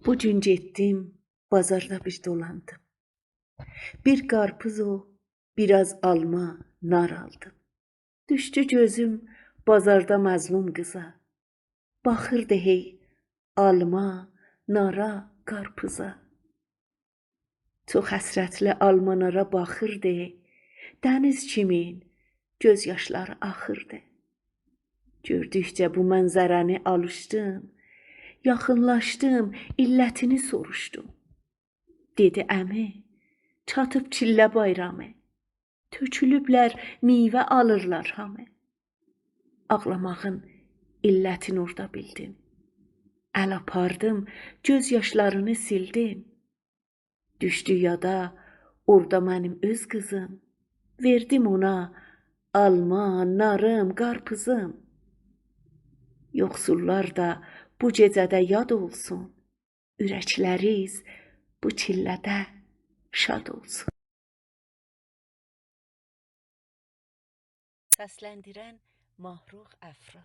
Bugün getdim, bazarda bir dolandım. Bir qarpız o, biraz alma, nar aldım. Düşdü gözüm bazarda məzlum qıza. Baxırdı hey alma, nara, qarpıza. Çox həsrətlə alma nara baxırdı. Dəniz kimin göz yaşları axırdı. Gördükcə bu mənzərəni alışdım. Yaxınlaşdım, illətini soruşdum. Dedi əmi, çatıb çillə bayramı. Tökülüblər, meyvə alırlar hamı. Ağlamağın illətini orada bildim. Əl apardım, göz yaşlarını sildim. Düşdü yada, orada mənim öz qızım. Verdim ona alma, narım, qarpızım. Yoxsullar da bu gecədə yad olsun. Ürəkləriz bu çillədə şad olsun. Səsləndirən Mahruh Əfra.